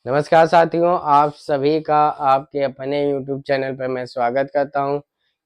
नमस्कार साथियों, आप सभी का आपके अपने YouTube चैनल पर मैं स्वागत करता हूं।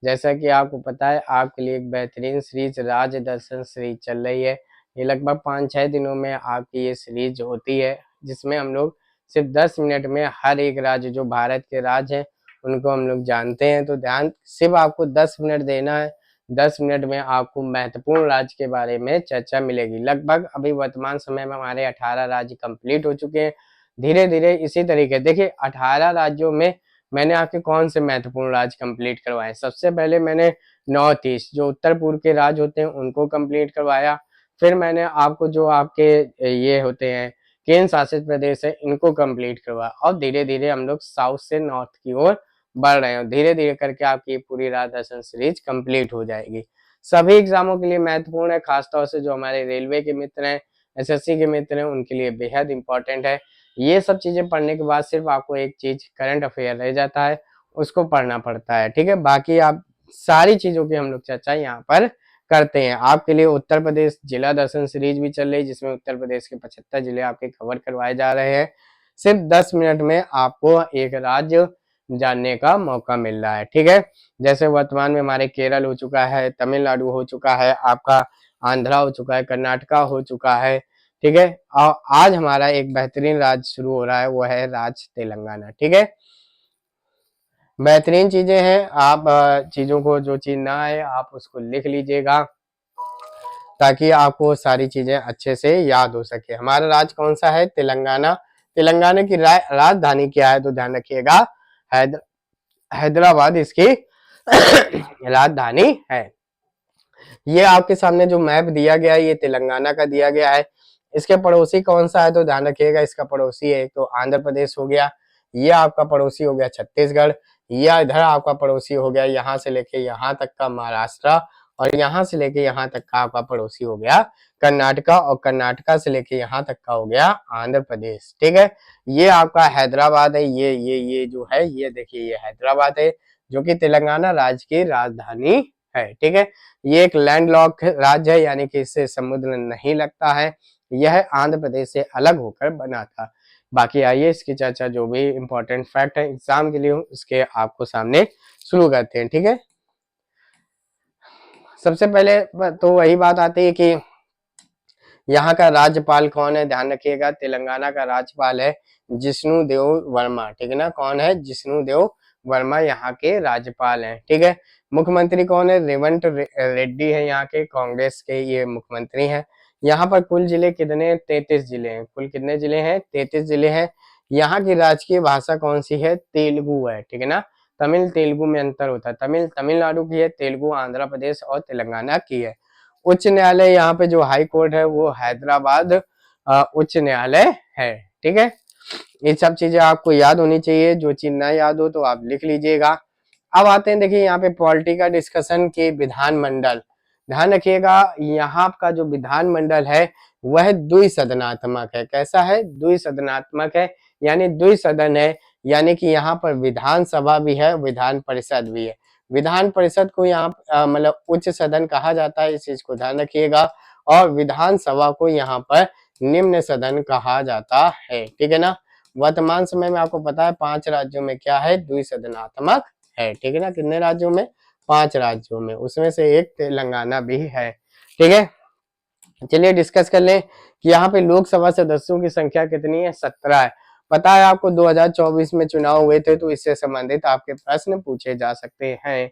जैसा कि आपको पता है, आपके लिए एक बेहतरीन सीरीज राज दर्शन सीरीज चल रही है। ये लगभग 5-6 दिनों में आपकी ये सीरीज होती है, जिसमें हम लोग सिर्फ 10 मिनट में हर एक राज्य जो भारत के राज्य हैं उनको हम लोग जानते हैं। तो ध्यान सिर्फ आपको 10 मिनट देना है। 10 मिनट में आपको महत्वपूर्ण राज्य के बारे में चर्चा मिलेगी। लगभग अभी वर्तमान समय में हमारे 18 राज्य कंप्लीट हो चुके हैं। धीरे धीरे इसी तरीके देखिए 18 राज्यों में मैंने आपके कौन से महत्वपूर्ण राज्य कंप्लीट करवाए। सबसे पहले मैंने नॉर्थ ईस्ट जो उत्तर पूर्व के राज्य होते हैं उनको कंप्लीट करवाया। फिर मैंने आपको जो आपके ये होते हैं केंद्र शासित प्रदेश है इनको कंप्लीट करवाया। और धीरे धीरे हम लोग साउथ से नॉर्थ की ओर बढ़ रहे हैं। धीरे धीरे करके आपकी पूरी राज दर्शन सीरीज कंप्लीट हो जाएगी। सभी एग्जामों के लिए महत्वपूर्ण है, खासतौर से जो हमारे रेलवे के मित्र हैं, एसएससी के मित्र हैं, उनके लिए बेहद इंपॉर्टेंट है। ये सब चीजें पढ़ने के बाद सिर्फ आपको एक चीज करंट अफेयर रह जाता है, उसको पढ़ना पड़ता है। ठीक है, बाकी आप सारी चीजों की हम लोग चर्चा यहाँ पर करते हैं। आपके लिए उत्तर प्रदेश जिला दर्शन सीरीज भी चल रही है, जिसमें उत्तर प्रदेश के 75 जिले आपके कवर करवाए जा रहे हैं। सिर्फ 10 मिनट में आपको एक राज्य जानने का मौका मिल रहा है। ठीक है, जैसे वर्तमान में हमारे केरल हो चुका है, तमिलनाडु हो चुका है, आपका आंध्रा हो चुका है, कर्नाटका हो चुका है। ठीक है, और आज हमारा एक बेहतरीन राज्य शुरू हो रहा है, वो है राज्य तेलंगाना। ठीक है, बेहतरीन चीजें हैं। आप चीजों को जो चीज ना आए आप उसको लिख लीजिएगा, ताकि आपको सारी चीजें अच्छे से याद हो सके। हमारा राज्य कौन सा है? तेलंगाना। तेलंगाना की राजधानी क्या है? तो ध्यान रखिएगा, हैदराबाद इसकी राजधानी है। ये आपके सामने जो मैप दिया गया है ये तेलंगाना का दिया गया है। इसके पड़ोसी कौन सा है? तो ध्यान रखिएगा, इसका पड़ोसी है एक तो आंध्र प्रदेश हो गया, ये आपका पड़ोसी हो गया छत्तीसगढ़, या इधर आपका पड़ोसी हो गया यहाँ से लेके यहाँ तक का महाराष्ट्र, और यहाँ से लेके यहाँ तक का आपका पड़ोसी हो गया कर्नाटका, और कर्नाटका से लेके यहाँ तक का हो गया आंध्र प्रदेश। ठीक है, ये आपका हैदराबाद है। ये जो है ये देखिए ये हैदराबाद है, जो कि तेलंगाना राज्य की राजधानी है। ठीक है, ये एक लैंडलॉक राज्य है, यानी कि इससे समुद्र नहीं लगता है। यह आंध्र प्रदेश से अलग होकर बना था। बाकी आइए इसकी चर्चा, जो भी इंपॉर्टेंट फैक्ट है एग्जाम के लिए उसके आपको सामने शुरू करते हैं। ठीक है, सबसे पहले तो वही बात आती है कि यहाँ का राज्यपाल कौन है? ध्यान रखिएगा, तेलंगाना का राज्यपाल है जिष्णु देव वर्मा। ठीक है ना, कौन है? जिष्णु देव वर्मा यहाँ के राज्यपाल हैं। ठीक है, मुख्यमंत्री कौन है? रेवंत रेड्डी है, यहाँ के कांग्रेस के ये मुख्यमंत्री हैं। यहाँ पर कुल जिले कितने? 33 जिले हैं। कुल कितने जिले हैं? 33 जिले हैं। यहाँ की राजकीय भाषा कौन सी है? तेलुगु है। ठीक है ना, तमिल तेलुगु में अंतर होता है। तमिल तमिलनाडु की है, तेलुगु आंध्र प्रदेश और तेलंगाना की है। उच्च न्यायालय यहाँ पे जो हाई कोर्ट है वो हैदराबाद उच्च न्यायालय है। ठीक है, ये सब चीजें आपको याद होनी चाहिए। जो चीज ना याद हो तो आप लिख लीजिएगा। अब आते हैं, देखिए यहाँ पे पॉलिटी का डिस्कशन के विधानमंडल। ध्यान रखिएगा, यहाँ का जो विधानमंडल है वह द्विसदनात्मक है। कैसा है? द्विसदनात्मक है, यानी द्विसदन है, यानी कि यहाँ पर विधानसभा भी है, विधान परिषद भी है। विधान परिषद को यहाँ मतलब उच्च सदन कहा जाता है, इस चीज को ध्यान रखिएगा। और विधानसभा को यहाँ पर निम्न सदन कहा जाता है। ठीक है ना, वर्तमान समय में आपको पता है 5 राज्यों में क्या है? द्विसदनात्मक है। ठीक है ना, कितने राज्यों में? 5 राज्यों में, उसमें से एक तेलंगाना भी है। ठीक है, चलिए डिस्कस कर लें कि यहाँ पे लोकसभा सदस्यों की संख्या कितनी है? 17 है। पता है आपको 2024 में चुनाव हुए थे, तो इससे संबंधित आपके प्रश्न पूछे जा सकते हैं।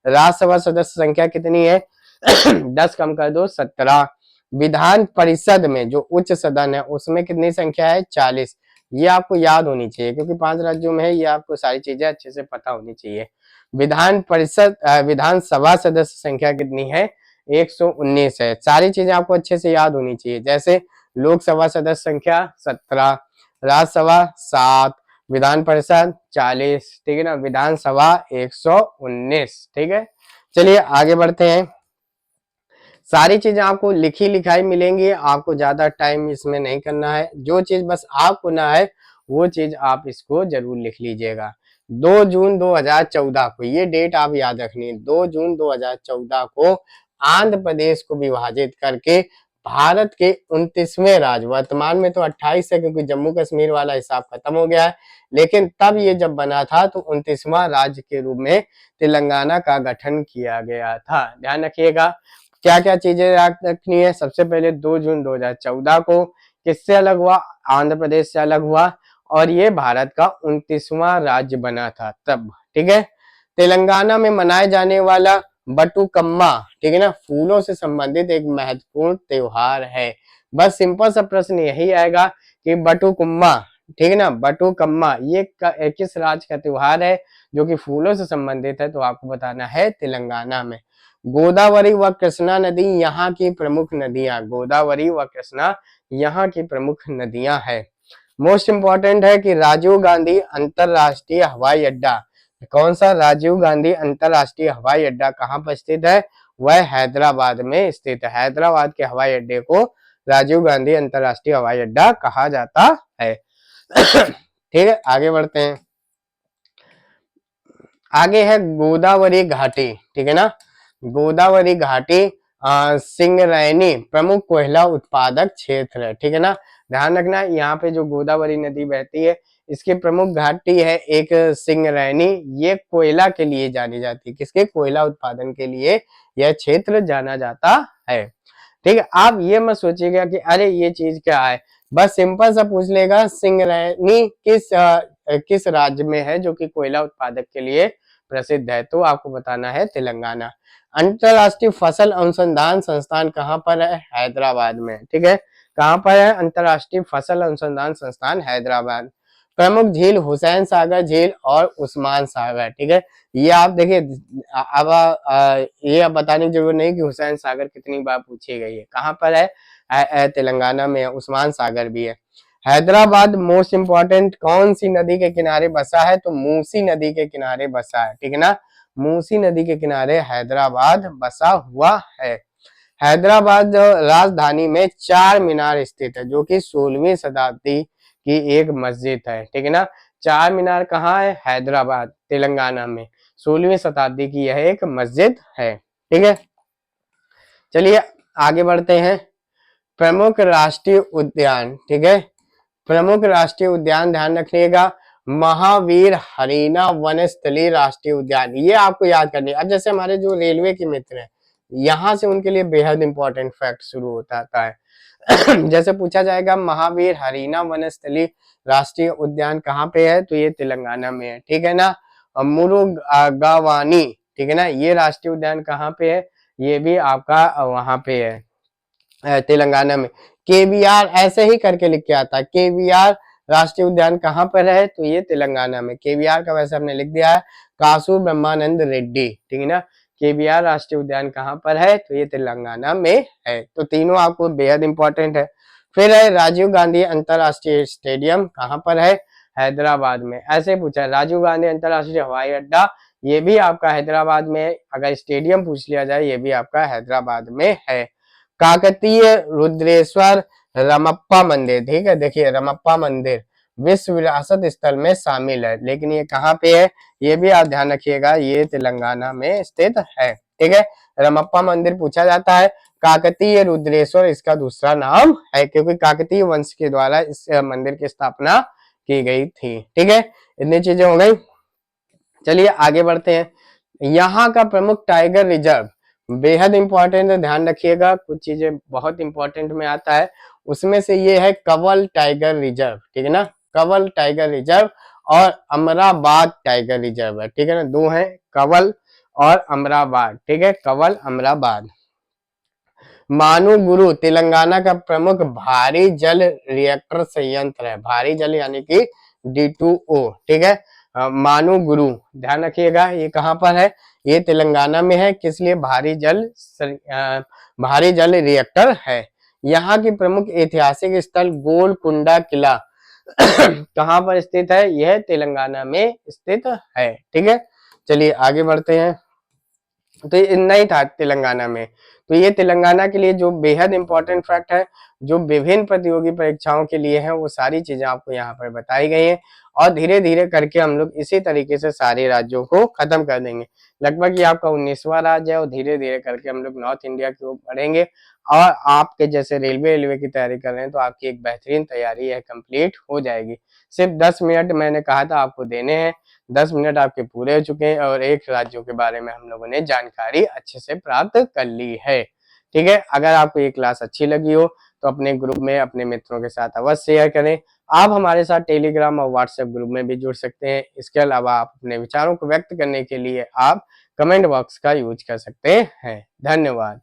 राज्यसभा सदस्य संख्या कितनी है? 10 कम कर दो, 17। विधान परिषद में जो उच्च सदन है उसमें कितनी संख्या है? 40। ये आपको याद होनी चाहिए, क्योंकि 5 राज्यों में है, ये आपको सारी चीजें अच्छे से पता होनी चाहिए। विधान परिषद विधानसभा सदस्य संख्या कितनी है? 119 है। सारी चीजें आपको अच्छे से याद होनी चाहिए, जैसे लोकसभा सदस्य संख्या 17, राज्यसभा 7, विधान परिषद 40। ठीक है ना, विधानसभा 119। ठीक है, चलिए आगे बढ़ते हैं। सारी चीजें आपको लिखी लिखाई मिलेंगी, आपको ज्यादा टाइम इसमें नहीं करना है। जो चीज बस आपको ना है वो चीज आप इसको जरूर लिख लीजिएगा। 2 जून 2014 को, ये डेट आप याद रखनी है, 2 जून 2014 को आंध्र प्रदेश को विभाजित करके भारत के 29वें राज्य, वर्तमान में तो 28 है क्योंकि जम्मू कश्मीर वाला हिसाब खत्म हो गया है, लेकिन तब ये जब बना था तो 29वां राज्य के रूप में तेलंगाना का गठन किया गया था। ध्यान रखिएगा क्या क्या चीजें याद रखनी है। सबसे पहले 2 जून 2014 को किससे अलग हुआ, आंध्र प्रदेश से अलग हुआ, और ये भारत का 29वां राज्य बना था तब। ठीक है, तेलंगाना में मनाए जाने वाला बटुकम्मा, ठीक है ना, फूलों से संबंधित एक महत्वपूर्ण त्योहार है। बस सिंपल सा प्रश्न यही आएगा कि बटुकम्मा, ठीक है ना, बटुकम्मा ये किस राज्य का त्योहार है जो कि फूलों से संबंधित है, तो आपको बताना है तेलंगाना में। गोदावरी व कृष्णा नदी यहाँ की प्रमुख नदियां, गोदावरी व कृष्णा यहाँ की प्रमुख नदियां है। मोस्ट इंपॉर्टेंट है कि राजीव गांधी अंतरराष्ट्रीय हवाई अड्डा, कौन सा राजीव गांधी अंतरराष्ट्रीय हवाई अड्डा कहाँ पर स्थित है, वह हैदराबाद में स्थित है। हैदराबाद के हवाई अड्डे को राजीव गांधी अंतरराष्ट्रीय हवाई अड्डा कहा जाता है। ठीक है, आगे बढ़ते हैं। आगे है गोदावरी घाटी, ठीक है ना, गोदावरी घाटी सिंगरैनी प्रमुख कोयला उत्पादक क्षेत्र है। ठीक है ना, ध्यान रखना यहाँ पे जो गोदावरी नदी बहती है इसकी प्रमुख घाटी है एक सिंगरैनी, ये कोयला के लिए जानी जाती है। किसके, कोयला उत्पादन के लिए यह क्षेत्र जाना जाता है। ठीक है, आप ये मत सोचिएगा कि अरे ये चीज क्या है, बस सिंपल सा पूछ लेगा सिंगरैनी किस राज्य में है जो कि कोयला उत्पादक के लिए प्रसिद्ध है, तो आपको बताना है तेलंगाना। अंतरराष्ट्रीय फसल अनुसंधान संस्थान कहाँ पर है, हैदराबाद में। ठीक है, कहाँ पर है, अंतरराष्ट्रीय फसल अनुसंधान संस्थान हैदराबाद। प्रमुख झील हुसैन सागर झील और उस्मान सागर। ठीक है, ये आप देखिए अब ये अब बताने की जरूरत नहीं कि हुसैन सागर कितनी बार पूछी गई है, कहाँ पर है, तेलंगाना में। उस्मान सागर भी है। हैदराबाद मोस्ट इंपॉर्टेंट कौन सी नदी के किनारे बसा है, तो मूसी नदी के किनारे बसा है। ठीक है ना, मूसी नदी के किनारे हैदराबाद बसा हुआ है। हैदराबाद राजधानी में चार मीनार स्थित है जो कि 16वीं शताब्दी की एक मस्जिद है। ठीक है ना, चार मीनार कहाँ है, हैदराबाद तेलंगाना में, 16वीं शताब्दी की यह एक मस्जिद है। ठीक है, चलिए आगे बढ़ते हैं। प्रमुख राष्ट्रीय उद्यान, ठीक है, प्रमुख राष्ट्रीय उद्यान ध्यान रखिएगा, महावीर हरीना वनस्थली राष्ट्रीय उद्यान, ये आपको याद करनी है। अब जैसे हमारे जो रेलवे के मित्र हैं यहाँ से उनके लिए बेहद इंपॉर्टेंट फैक्ट शुरू होता है। जैसे पूछा जाएगा महावीर हरीना वनस्थली राष्ट्रीय उद्यान कहाँ पे है, तो ये तेलंगाना में है। ठीक है ना, मुरुगावानी, ठीक है ना, ये राष्ट्रीय उद्यान कहाँ पे है, ये भी आपका वहां पे है तेलंगाना में। केवीआर ऐसे ही करके लिख के आता है, केवीआर राष्ट्रीय उद्यान कहाँ पर है, तो ये तेलंगाना में। केवीआर का वैसे हमने लिख दिया है कासू ब्रह्मानंद रेड्डी। ठीक है ना, केवीआर राष्ट्रीय उद्यान कहाँ पर है, तो ये तेलंगाना में है। तो तीनों आपको बेहद इंपॉर्टेंट है। फिर है राजीव गांधी अंतरराष्ट्रीय स्टेडियम कहाँ पर है, हैदराबाद में। ऐसे पूछा है राजीव गांधी अंतरराष्ट्रीय हवाई अड्डा, ये भी आपका हैदराबाद में। अगर स्टेडियम पूछ लिया जाए ये भी आपका हैदराबाद में है। काकतीय रुद्रेश्वर रमप्पा मंदिर, ठीक है, देखिए रमप्पा मंदिर विश्व विरासत स्थल में शामिल है, लेकिन ये कहाँ पे है, ये भी आप ध्यान रखिएगा, ये तेलंगाना में स्थित है। ठीक है, रमप्पा मंदिर पूछा जाता है। काकतीय रुद्रेश्वर इसका दूसरा नाम है क्योंकि काकतीय वंश के द्वारा इस मंदिर की स्थापना की गई थी। ठीक है, इतनी चीजें हो गई। चलिए आगे बढ़ते हैं। यहाँ का प्रमुख टाइगर रिजर्व बेहद इंपॉर्टेंट है, ध्यान रखिएगा, कुछ चीजें बहुत इंपॉर्टेंट में आता है, उसमें से ये है कवल टाइगर रिजर्व। ठीक है ना, कवल टाइगर रिजर्व और अमराबाद टाइगर रिजर्व है। ठीक है ना, दो है, कवल और अमराबाद। ठीक है, कवल अमराबाद। मानुगुरु तेलंगाना का प्रमुख भारी जल रिएक्टर संयंत्र है, भारी जल यानी कि D2O। ठीक है, मानुगुरु ध्यान रखिएगा, ये कहाँ पर है, ये तेलंगाना में है। किस लिए, भारी जल रिएक्टर है। यहाँ की प्रमुख ऐतिहासिक स्थल गोलकुंडा किला कहाँ पर स्थित है, यह तेलंगाना में स्थित है। ठीक है, चलिए आगे बढ़ते हैं। तो इतना ही था तेलंगाना में। तो ये तेलंगाना के लिए जो बेहद इंपॉर्टेंट फैक्ट है, जो विभिन्न प्रतियोगी परीक्षाओं के लिए है, वो सारी चीजें आपको यहाँ पर बताई गई है। और धीरे धीरे करके हम लोग इसी तरीके से सारे राज्यों को खत्म कर देंगे। लगभग ये आपका 19वां राज्य है और धीरे धीरे करके हम लोग नॉर्थ इंडिया की ओर बढ़ेंगे। और आपके जैसे रेलवे की तैयारी कर रहे हैं तो आपकी एक बेहतरीन तैयारी है कंप्लीट हो जाएगी। सिर्फ 10 मिनट मैंने कहा था आपको देने हैं, 10 मिनट आपके पूरे हो चुके हैं और एक राज्यों के बारे में हम लोगों ने जानकारी अच्छे से प्राप्त कर ली है। ठीक है, अगर आपको ये क्लास अच्छी लगी हो तो अपने ग्रुप में अपने मित्रों के साथ अवश्य शेयर करें। आप हमारे साथ टेलीग्राम और व्हाट्सएप ग्रुप में भी जुड़ सकते हैं। इसके अलावा आप अपने विचारों को व्यक्त करने के लिए आप कमेंट बॉक्स का यूज कर सकते हैं। धन्यवाद।